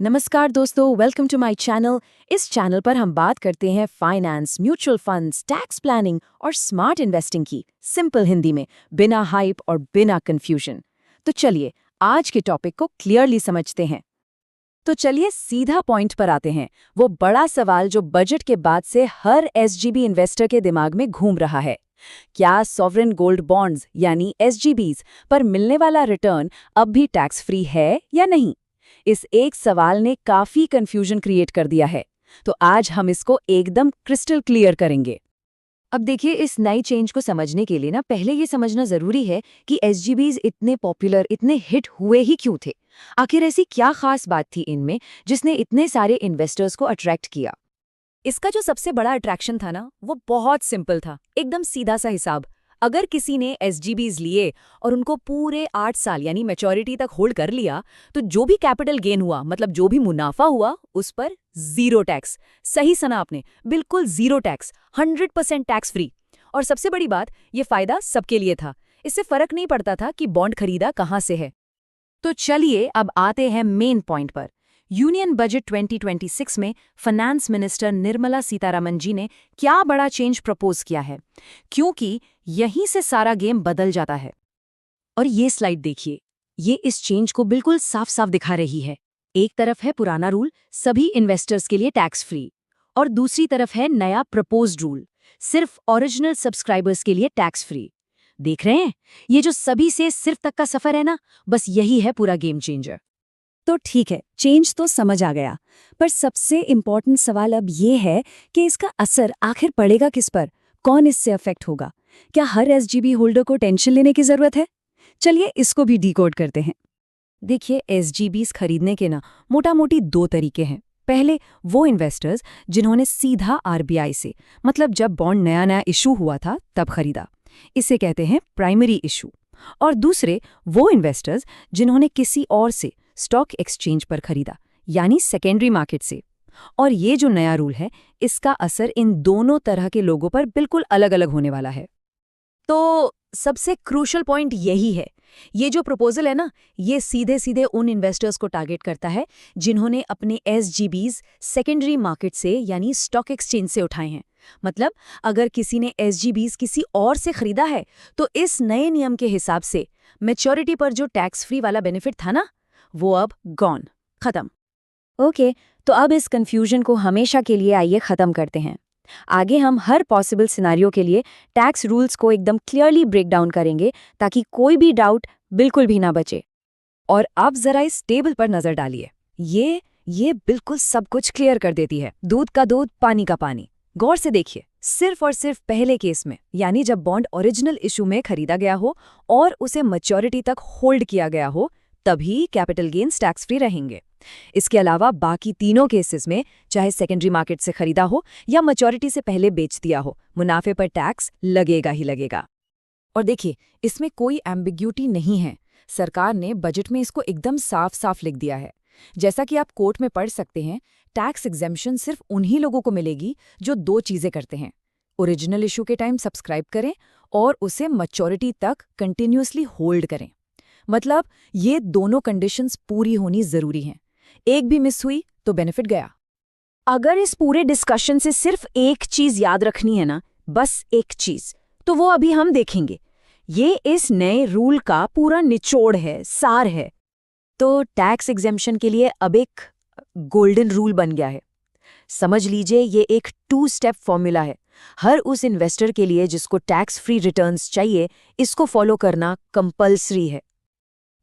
नमस्कार दोस्तों, welcome to my channel. इस चैनल पर हम बात करते हैं finance, mutual funds, tax planning और स्मार्ट इन्वेस्टिंग की, सिंपल हिंदी में, बिना हाइप और बिना कंफ्यूजन। तो चलिए आज के टॉपिक को क्लियरली समझते हैं। तो चलिए सीधा पॉइंट पर आते हैं, वो बड़ा सवाल जो बजट के बाद से हर एसजीबी इन्वेस्टर के दिमाग में घूम रहा है। क्या सॉवरेन गोल्ड बॉन्ड्स यानी एसजीबीज पर मिलने वाला रिटर्न अब भी टैक्स फ्री है या नहीं? इस एक सवाल ने काफी कंफ्यूजन क्रिएट कर दिया है, तो आज हम इसको एकदम क्रिस्टल क्लियर करेंगे। अब देखिए, इस नई चेंज को समझने के लिए ना पहले ये समझना जरूरी है कि एसजीबीज इतने पॉपुलर, इतने हिट हुए ही क्यों थे। आखिर ऐसी क्या खास बात थी इनमें जिसने इतने सारे इन्वेस्टर्स को अट्रैक्ट किया? इसका जो सबसे बड़ा अट्रैक्शन था ना, वो बहुत सिंपल था, एकदम सीधा सा हिसाब। अगर किसी ने एसजीबीज लिए और उनको पूरे 8 साल यानी मैच्योरिटी तक होल्ड कर लिया, तो जो भी कैपिटल गेन हुआ, मतलब जो भी मुनाफा हुआ, उस पर जीरो टैक्स। सही सुना आपने, बिल्कुल जीरो टैक्स, 100% टैक्स फ्री। और सबसे बड़ी बात, ये फायदा सबके लिए था। इससे फर्क नहीं पड़ता था कि बॉन्ड खरीदा कहाँ से है। तो चलिए अब आते हैं मेन पॉइंट पर। यूनियन बजट 2026 में फाइनेंस मिनिस्टर निर्मला सीतारमण जी ने क्या बड़ा चेंज प्रपोज किया है, क्योंकि यहीं से सारा गेम बदल जाता है। और ये स्लाइड देखिए, ये इस चेंज को बिल्कुल साफ साफ दिखा रही है। एक तरफ है पुराना रूल, सभी इन्वेस्टर्स के लिए टैक्स फ्री, और दूसरी तरफ है नया प्रपोज्ड रूल, सिर्फ ओरिजिनल सब्सक्राइबर्स के लिए टैक्स फ्री। देख रहे हैं, ये जो सभी से सिर्फ तक का सफर है ना, बस यही है पूरा गेम चेंजर। तो ठीक है, चेंज तो समझ आ गया, पर सबसे इम्पोर्टेंट सवाल अब ये है कि इसका असर आखिर पड़ेगा किस पर, कौन इससे अफेक्ट होगा? क्या हर एसजीबी होल्डर को टेंशन लेने की जरूरत है? चलिए इसको भी डिकोड करते हैं। देखिए, एसजीबीज खरीदने के ना मोटा मोटी दो तरीके हैं। पहले वो इन्वेस्टर्स जिन्होंने सीधा आरबीआई से, मतलब जब बॉन्ड नया नया इशू हुआ था तब खरीदा, इसे कहते हैं प्राइमरी इशू। और दूसरे वो इन्वेस्टर्स जिन्होंने किसी और से, स्टॉक एक्सचेंज पर खरीदा, यानी सेकेंडरी मार्केट से। और ये जो नया रूल है, इसका असर इन दोनों तरह के लोगों पर बिल्कुल अलग अलग होने वाला है। तो सबसे क्रूशल पॉइंट यही है, ये जो प्रपोजल है ना, ये सीधे सीधे उन इन्वेस्टर्स को टारगेट करता है जिन्होंने अपने एसजीबीज सेकेंडरी मार्केट से यानी स्टॉक एक्सचेंज से उठाए हैं। मतलब अगर किसी ने एसजीबीज किसी और से खरीदा है, तो इस नए नियम के हिसाब से मैच्योरिटी पर जो टैक्स फ्री वाला बेनिफिट था ना, वो अब गॉन, खत्म। ओके, तो अब इस कंफ्यूजन को हमेशा के लिए आइए खत्म करते हैं। आगे हम हर पॉसिबल सिनेरियो के लिए टैक्स रूल्स को एकदम क्लियरली ब्रेक डाउन करेंगे, ताकि कोई भी डाउट बिल्कुल भी ना बचे। और अब जरा इस टेबल पर नजर डालिए, ये बिल्कुल सब कुछ क्लियर कर देती है, दूध का दूध, पानी का पानी। गौर से देखिए, सिर्फ और सिर्फ पहले केस में, यानी जब बॉन्ड ओरिजिनल इशू में खरीदा गया हो और उसे मैच्योरिटी तक होल्ड किया गया हो, तभी कैपिटल गेन्स टैक्स फ्री रहेंगे। इसके अलावा बाकी तीनों केसेस में, चाहे सेकेंडरी मार्केट से खरीदा हो या मैच्योरिटी से पहले बेच दिया हो, मुनाफे पर टैक्स लगेगा ही लगेगा। और देखिए, इसमें कोई एम्बिग्यूटी नहीं है। सरकार ने बजट में इसको एकदम साफ साफ लिख दिया है। जैसा कि आप कोर्ट में पढ़ सकते हैं, टैक्स एग्जेम्पशन सिर्फ उन्हीं लोगों को मिलेगी जो दो चीजें करते हैं: ओरिजिनल इशू के टाइम सब्सक्राइब करें और उसे मैच्योरिटी तक कंटिन्यूअसली होल्ड करें। मतलब ये दोनों कंडीशंस पूरी होनी जरूरी हैं। एक भी मिस हुई तो बेनिफिट गया। अगर इस पूरे डिस्कशन से सिर्फ एक चीज याद रखनी है ना, बस एक चीज, तो वो अभी हम देखेंगे। ये इस नए रूल का पूरा निचोड़ है, सार है। तो टैक्स एग्जेम्पशन के लिए अब एक गोल्डन रूल बन गया है। समझ लीजिए, ये एक 2 स्टेप फॉर्मूला है। हर उस इन्वेस्टर के लिए जिसको टैक्स फ्री रिटर्न्स चाहिए, इसको फॉलो करना कंपल्सरी है।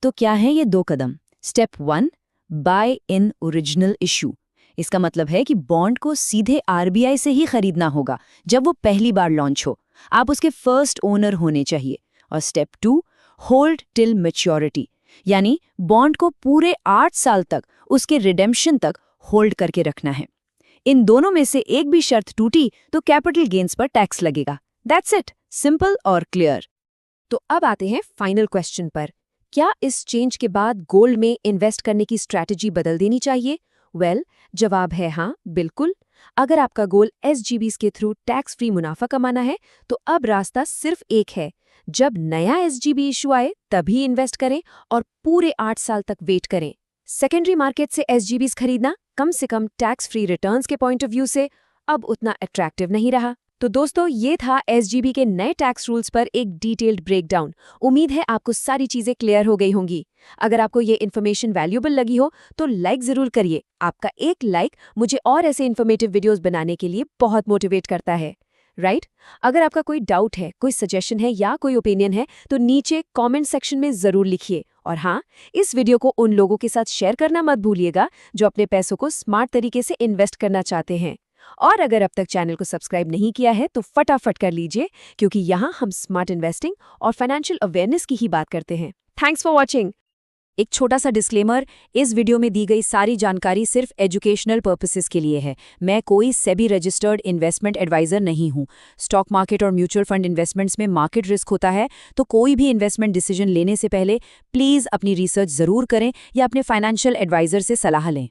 तो क्या है ये 2 कदम? Step 1, buy in original issue. इसका मतलब है कि बॉन्ड को सीधे आरबीआई से ही खरीदना होगा जब वो पहली बार लॉन्च हो। आप उसके फर्स्ट ओनर होने चाहिए। और स्टेप 2, होल्ड टिल मैच्योरिटी, यानी बॉन्ड को पूरे 8 साल तक, उसके रिडेम्पशन तक होल्ड करके रखना है। इन दोनों में से एक भी शर्त टूटी तो कैपिटल गेन्स पर टैक्स लगेगा। दैट्स इट, सिंपल और क्लियर। तो अब आते हैं फाइनल क्वेश्चन पर। क्या इस चेंज के बाद गोल्ड में इन्वेस्ट करने की स्ट्रैटेजी बदल देनी चाहिए? जवाब है हाँ, बिल्कुल। अगर आपका गोल एसजीबीज के थ्रू टैक्स फ्री मुनाफा कमाना है, तो अब रास्ता सिर्फ एक है। जब नया एसजीबी इशू आए तभी इन्वेस्ट करें और पूरे 8 साल तक वेट करें। सेकेंडरी मार्केट से एसजीबीज खरीदना कम से कम टैक्स फ्री रिटर्न्स के पॉइंट ऑफ व्यू से अब उतना अट्रैक्टिव नहीं रहा। तो दोस्तों, ये था एसजीबी के नए टैक्स रूल्स पर एक डिटेल्ड ब्रेकडाउन। उम्मीद है आपको सारी चीजें क्लियर हो गई होंगी। अगर आपको ये इन्फॉर्मेशन वैल्यूएबल लगी हो तो लाइक जरूर करिए। आपका एक लाइक मुझे और ऐसे इन्फॉर्मेटिव वीडियोस बनाने के लिए बहुत मोटिवेट करता है, राइट? अगर आपका कोई डाउट है, कोई सजेशन है या कोई ओपिनियन है तो नीचे कमेंट सेक्शन में जरूर लिखिए। और हाँ, इस वीडियो को उन लोगों के साथ शेयर करना मत भूलिएगा जो अपने पैसों को स्मार्ट तरीके से इन्वेस्ट करना चाहते हैं। और अगर अब तक चैनल को सब्सक्राइब नहीं किया है तो फटाफट कर लीजिए, क्योंकि यहाँ हम स्मार्ट इन्वेस्टिंग और फाइनेंशियल अवेयरनेस की ही बात करते हैं। Thanks for watching. एक छोटा सा डिस्क्लेमर, इस वीडियो में दी गई सारी जानकारी सिर्फ एजुकेशनल पर्पसेस के लिए है। मैं कोई सेबी रजिस्टर्ड इन्वेस्टमेंट एडवाइजर नहीं हूँ। स्टॉक मार्केट और म्यूचुअल फंड इन्वेस्टमेंट्स में मार्केट रिस्क होता है, तो कोई भी इन्वेस्टमेंट डिसीजन लेने से पहले प्लीज़ अपनी रिसर्च ज़रूर करें या अपने फाइनेंशियल एडवाइजर से सलाह लें।